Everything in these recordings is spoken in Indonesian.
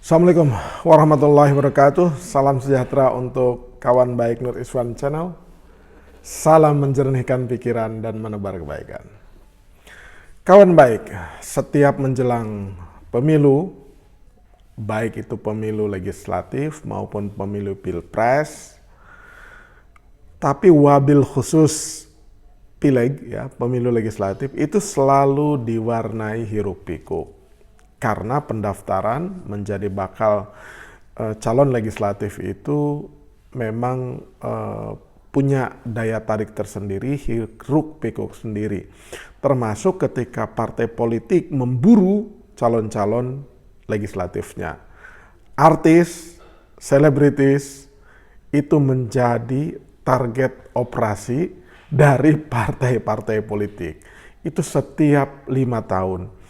Assalamualaikum warahmatullahi wabarakatuh. Salam sejahtera untuk kawan baik Nur Iswan Channel. Salam menjernihkan pikiran dan menebar kebaikan. Kawan baik, setiap menjelang pemilu, baik itu pemilu legislatif maupun pemilu pilpres, tapi wabil khusus pileg, ya, pemilu legislatif itu selalu diwarnai hiruk pikuk. Karena pendaftaran menjadi bakal calon legislatif itu memang punya daya tarik tersendiri, hiruk pikuk sendiri. Termasuk ketika partai politik memburu calon-calon legislatifnya. Artis, selebritis itu menjadi target operasi dari partai-partai politik. Itu setiap 5 tahun.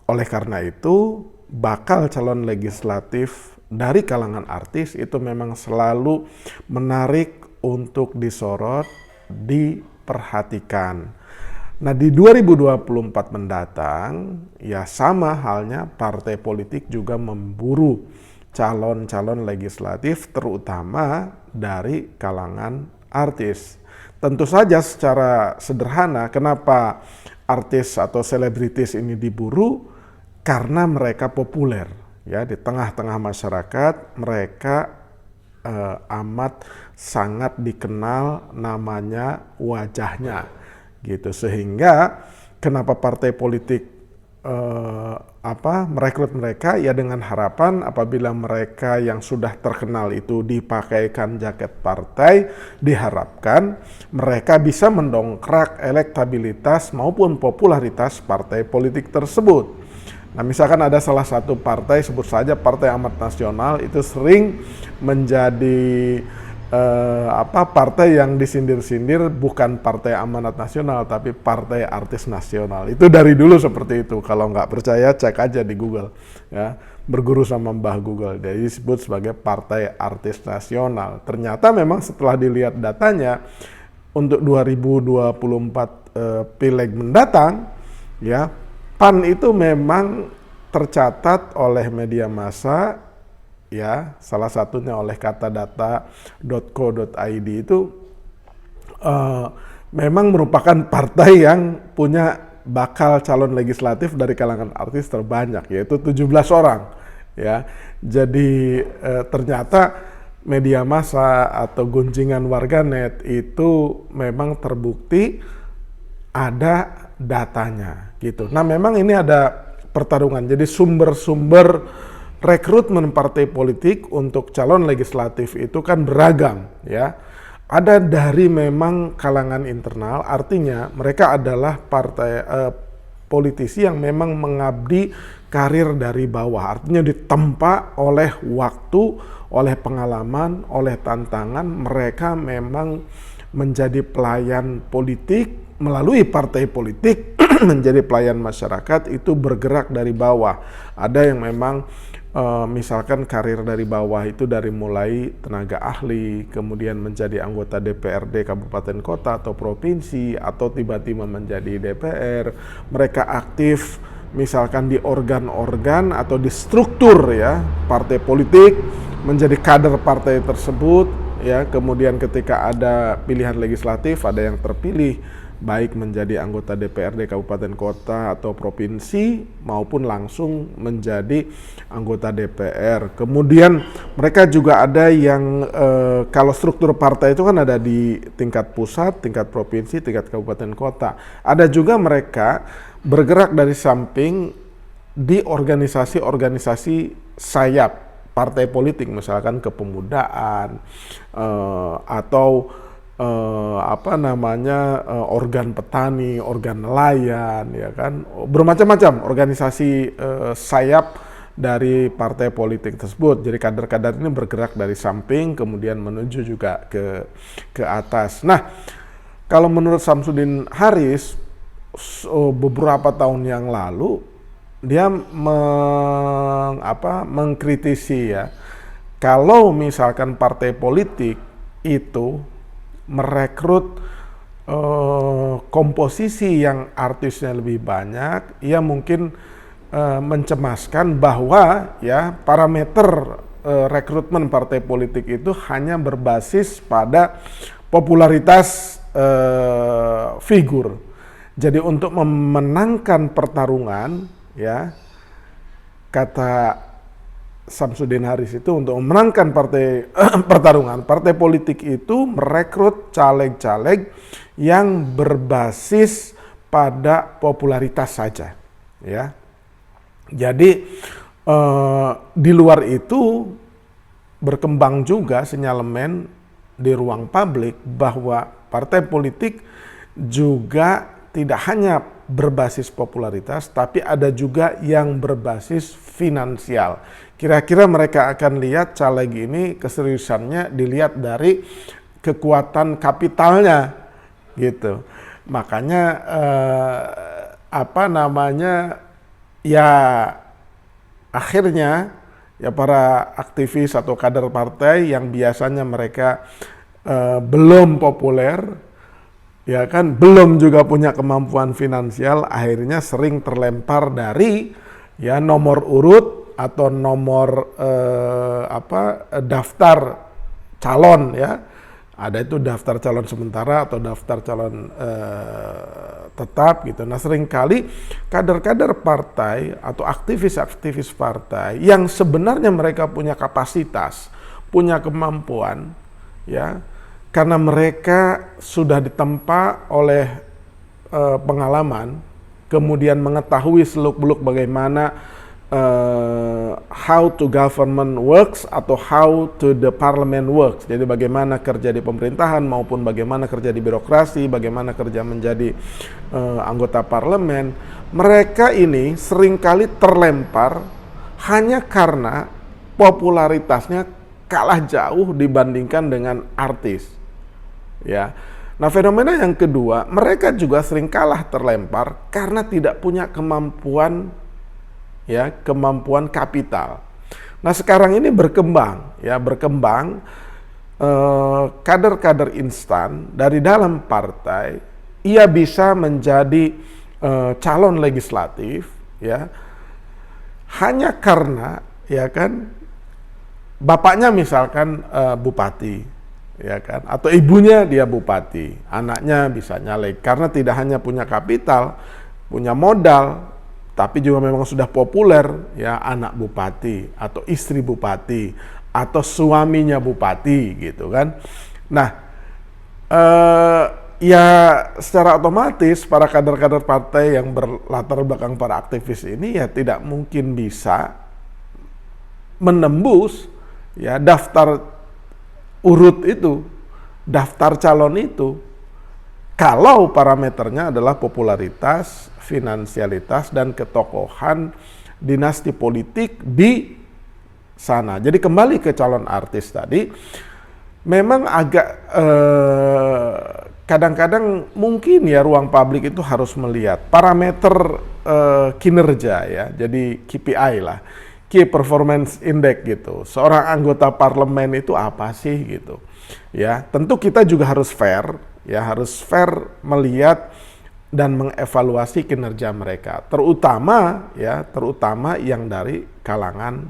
Oleh karena itu, bakal calon legislatif dari kalangan artis itu memang selalu menarik untuk disorot, diperhatikan. Nah, di 2024 mendatang, ya sama halnya partai politik juga memburu calon-calon legislatif terutama dari kalangan artis. Tentu saja secara sederhana, kenapa artis atau selebritis ini diburu? Karena mereka populer, ya, di tengah-tengah masyarakat mereka amat sangat dikenal namanya, wajahnya, gitu. Sehingga kenapa partai politik merekrut mereka, ya dengan harapan apabila mereka yang sudah terkenal itu dipakaikan jaket partai, diharapkan mereka bisa mendongkrak elektabilitas maupun popularitas partai politik tersebut. Nah, misalkan ada salah satu partai, sebut saja Partai Amanat Nasional, itu sering menjadi partai yang disindir-sindir, bukan Partai Amanat Nasional tapi Partai Artis Nasional. Itu dari dulu seperti itu. Kalau nggak percaya cek aja di Google, ya, berguru sama Mbah Google. Jadi disebut sebagai Partai Artis Nasional. Ternyata memang setelah dilihat datanya untuk 2024 pileg mendatang, ya, PAN itu memang tercatat oleh media massa, ya, salah satunya oleh katadata.co.id itu memang merupakan partai yang punya bakal calon legislatif dari kalangan artis terbanyak, yaitu 17 orang. Ya, jadi ternyata media massa atau gunjingan warganet itu memang terbukti ada datanya, gitu. Nah, memang ini ada pertarungan. Jadi sumber-sumber rekrutmen partai politik untuk calon legislatif itu kan beragam, ya. Ada dari memang kalangan internal, artinya mereka adalah partai politisi yang memang mengabdi karir dari bawah, artinya ditempa oleh waktu, oleh pengalaman, oleh tantangan. Mereka memang menjadi pelayan politik melalui partai politik, menjadi pelayan masyarakat, itu bergerak dari bawah. Ada yang memang misalkan karir dari bawah itu dari mulai tenaga ahli, kemudian menjadi anggota DPRD kabupaten kota atau provinsi, atau tiba-tiba menjadi DPR. Mereka aktif misalkan di organ-organ atau di struktur, ya, partai politik, menjadi kader partai tersebut, ya. Kemudian ketika ada pilihan legislatif, ada yang terpilih baik menjadi anggota DPRD kabupaten kota atau provinsi maupun langsung menjadi anggota DPR. Kemudian mereka juga ada yang kalau struktur partai itu kan ada di tingkat pusat, tingkat provinsi, tingkat kabupaten kota. Ada juga mereka bergerak dari samping di organisasi-organisasi sayap partai politik, misalkan kepemudaan atau organ petani, organ nelayan, ya kan, bermacam-macam organisasi sayap dari partai politik tersebut. Jadi kader-kader ini bergerak dari samping kemudian menuju juga ke atas. Nah, kalau menurut Samsudin Haris beberapa tahun yang lalu dia mengkritisi, ya, kalau misalkan partai politik itu merekrut komposisi yang artisnya lebih banyak, ya mungkin mencemaskan bahwa ya parameter rekrutmen partai politik itu hanya berbasis pada popularitas figur. Jadi untuk memenangkan pertarungan, ya kata Samsudin Haris itu, untuk memenangkan pertarungan partai politik itu merekrut caleg-caleg yang berbasis pada popularitas saja, ya. Jadi di luar itu berkembang juga sinyalemen di ruang publik bahwa partai politik juga tidak hanya berbasis popularitas, tapi ada juga yang berbasis finansial. Kira-kira mereka akan lihat caleg ini keseriusannya dilihat dari kekuatan kapitalnya, gitu. Makanya ya akhirnya ya para aktivis atau kader partai yang biasanya mereka belum populer, ya kan, belum juga punya kemampuan finansial, akhirnya sering terlempar dari ya nomor urut atau nomor daftar calon, ya. Ada itu daftar calon sementara atau daftar calon tetap gitu. Nah, seringkali kader-kader partai atau aktivis-aktivis partai yang sebenarnya mereka punya kapasitas, punya kemampuan, ya, karena mereka sudah ditempa oleh pengalaman, kemudian mengetahui seluk-beluk bagaimana how to government works atau how to the parliament works. Jadi bagaimana kerja di pemerintahan maupun bagaimana kerja di birokrasi, bagaimana kerja menjadi anggota parlemen. Mereka ini seringkali terlempar hanya karena popularitasnya kalah jauh dibandingkan dengan artis. Ya. Nah, fenomena yang kedua, mereka juga sering kalah terlempar karena tidak punya kemampuan kapital. Nah, sekarang ini berkembang kader-kader instan dari dalam partai, ia bisa menjadi calon legislatif, ya, hanya karena, ya kan, bapaknya misalkan bupati, ya kan, atau ibunya dia bupati, anaknya bisa nyalek karena tidak hanya punya kapital, punya modal, tapi juga memang sudah populer, ya, anak bupati atau istri bupati atau suaminya bupati, gitu kan. Nah, ya secara otomatis para kader-kader partai yang berlatar belakang para aktivis ini ya tidak mungkin bisa menembus ya daftar urut itu, daftar calon itu, kalau parameternya adalah popularitas, finansialitas, dan ketokohan dinasti politik di sana. Jadi kembali ke calon artis tadi, memang agak kadang-kadang mungkin ya ruang publik itu harus melihat parameter kinerja, ya, jadi KPI lah, Key Performance Index gitu. Seorang anggota parlemen itu apa sih gitu. Ya, tentu kita juga harus fair, ya, harus fair melihat dan mengevaluasi kinerja mereka, terutama yang dari kalangan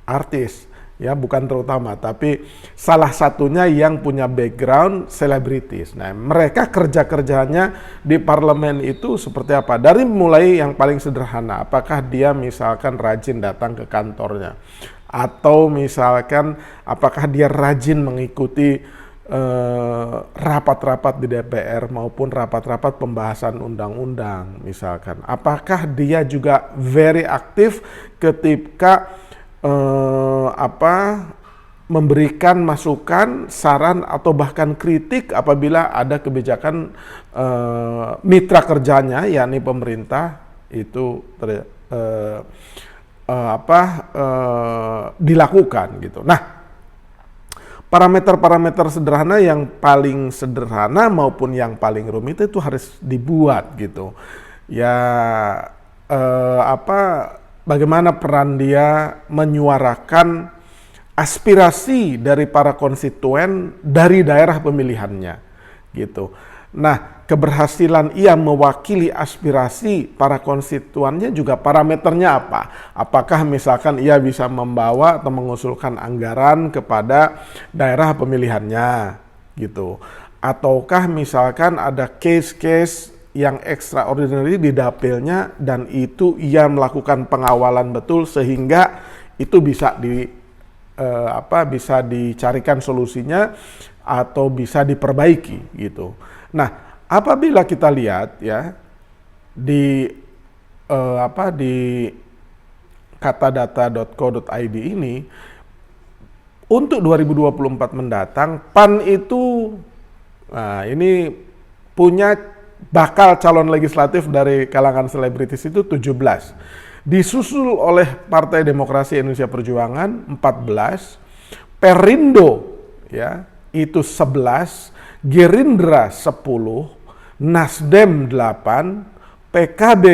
artis, ya, bukan terutama, tapi salah satunya yang punya background selebritis. Nah, mereka kerja-kerjanya di parlemen itu seperti apa? Dari mulai yang paling sederhana, apakah dia misalkan rajin datang ke kantornya, atau misalkan apakah dia rajin mengikuti rapat-rapat di DPR maupun rapat-rapat pembahasan undang-undang misalkan. Apakah dia juga very aktif ketika memberikan masukan, saran atau bahkan kritik apabila ada kebijakan mitra kerjanya, yakni pemerintah itu dilakukan gitu. Nah, parameter-parameter sederhana yang paling sederhana maupun yang paling rumit itu harus dibuat gitu. Ya, bagaimana peran dia menyuarakan aspirasi dari para konstituen dari daerah pemilihannya gitu. Nah, keberhasilan ia mewakili aspirasi para konstituannya juga parameternya apa? Apakah misalkan ia bisa membawa atau mengusulkan anggaran kepada daerah pemilihannya gitu. Ataukah misalkan ada case-case yang extraordinary di dapilnya dan itu ia melakukan pengawalan betul sehingga itu bisa bisa dicarikan solusinya atau bisa diperbaiki gitu. Nah, apabila kita lihat ya di di katadata.co.id ini untuk 2024 mendatang PAN itu ini punya bakal calon legislatif dari kalangan selebritis itu 17. Disusul oleh Partai Demokrasi Indonesia Perjuangan 14, Perindo ya itu 11, Gerindra 10, Nasdem 8, PKB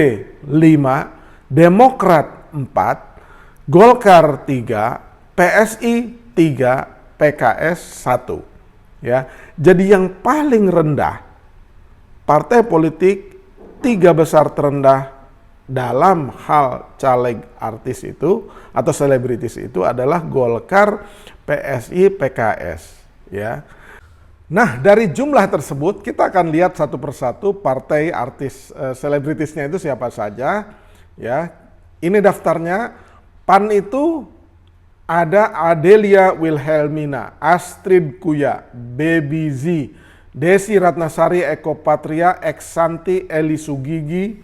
5, Demokrat 4, Golkar 3, PSI 3, PKS 1. Ya. Jadi yang paling rendah partai politik 3 besar terendah dalam hal caleg artis itu atau selebritis itu adalah Golkar, PSI, PKS ya. Nah, dari jumlah tersebut kita akan lihat satu persatu partai artis selebritisnya itu siapa saja ya. Ini daftarnya. PAN itu ada Adelia Wilhelmina, Astrid Kuya, Baby Z, Desi Ratnasari, Eko Patria, Eksanti, Eli Sugigi,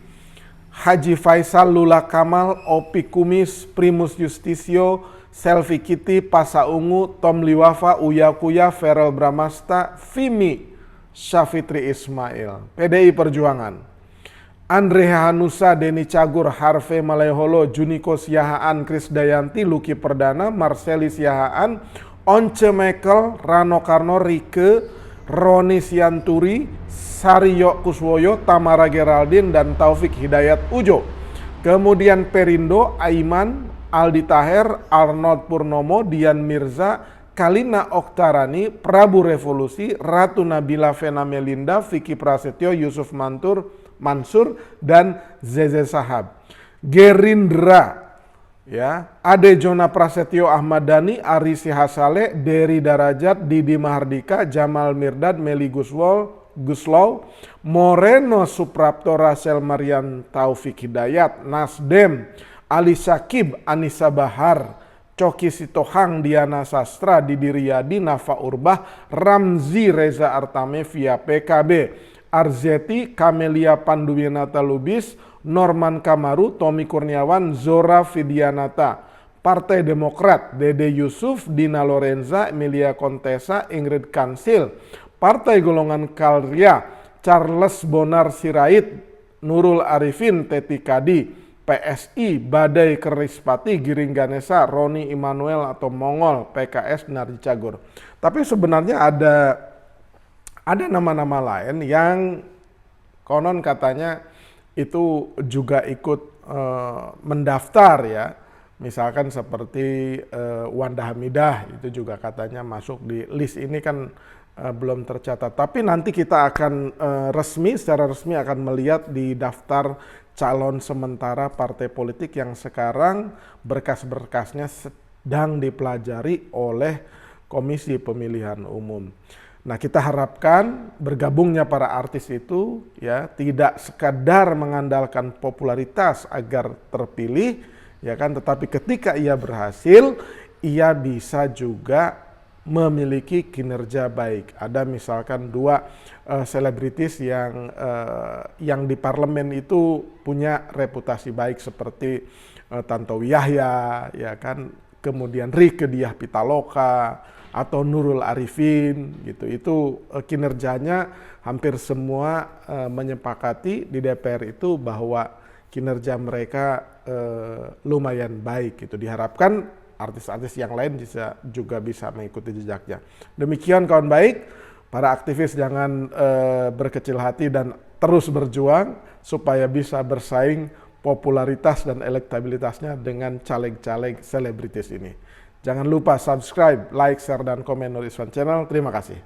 Haji Faisal, Lula Kamal, Opi Kumis, Primus Justisio, Selvi Kitty, Pasa Ungu, Tom Liwafa, Uya Kuya, Ferel Bramasta, Vimi, Syafitri Ismail, PDI Perjuangan, Andre Hanusa, Deni Cagur, Harvey Maleholo, Juniko Siahaan, Krisdayanti, Luki Perdana, Marceli Siahaan, Once Michael, Rano Karno, Rike, Roni Sianturi, Saryo Kuswoyo, Tamara Geraldine, dan Taufik Hidayat Ujo. Kemudian Perindo, Aiman, Aldi Taher, Arnold Purnomo, Dian Mirza, Kalina Oktarani, Prabu Revolusi, Ratu Nabila Vena Melinda, Vicky Prasetyo, Yusuf Mansur, dan Zeze Sahab. Gerindra, ya, Ade Jona Prasetyo, Ahmad Dhani, Ari Sihasale, Dery Darajat, Didi Mahardika, Jamal Mirdad, Meli Guslow, Moreno Suprapto, Rachel Marian, Taufik Hidayat, Nasdem, Ali Syakib, Anissa Bahar, Coki Sitohang, Diana Sastra, Didi Riyadi, Nafa Urbah, Ramzi Reza Artame via PKB, Arzeti, Kamelia Panduwinata Lubis, Norman Kamaru, Tommy Kurniawan, Zora Fidianata. Partai Demokrat, Dede Yusuf, Dina Lorenza, Emilia Contessa, Ingrid Kansil. Partai Golongan Karya, Charles Bonar Sirait, Nurul Arifin, Teti Kadi. PSI, Badai Kerispati, Giring Ganesa, Roni Immanuel atau Mongol, PKS, Narji Cagur. Tapi sebenarnya ada nama-nama lain yang konon katanya itu juga ikut mendaftar ya. Misalkan seperti Wanda Hamidah itu juga katanya masuk di list ini kan belum tercatat. Tapi nanti kita akan secara resmi akan melihat di daftar calon sementara partai politik yang sekarang berkas-berkasnya sedang dipelajari oleh Komisi Pemilihan Umum. Nah, kita harapkan bergabungnya para artis itu ya tidak sekadar mengandalkan popularitas agar terpilih ya kan, tetapi ketika ia berhasil ia bisa juga memiliki kinerja baik. Ada misalkan 2 selebritis yang di parlemen itu punya reputasi baik seperti Tantowi Yahya ya kan, kemudian Rieke Diah Pitaloka atau Nurul Arifin gitu. Itu kinerjanya hampir semua menyepakati di DPR itu bahwa kinerja mereka lumayan baik gitu. Diharapkan artis-artis yang lain juga bisa mengikuti jejaknya. Demikian kawan baik, para aktivis jangan berkecil hati dan terus berjuang supaya bisa bersaing popularitas dan elektabilitasnya dengan caleg-caleg selebritis ini. Jangan lupa subscribe, like, share, dan komen Nur Iswan Channel. Terima kasih.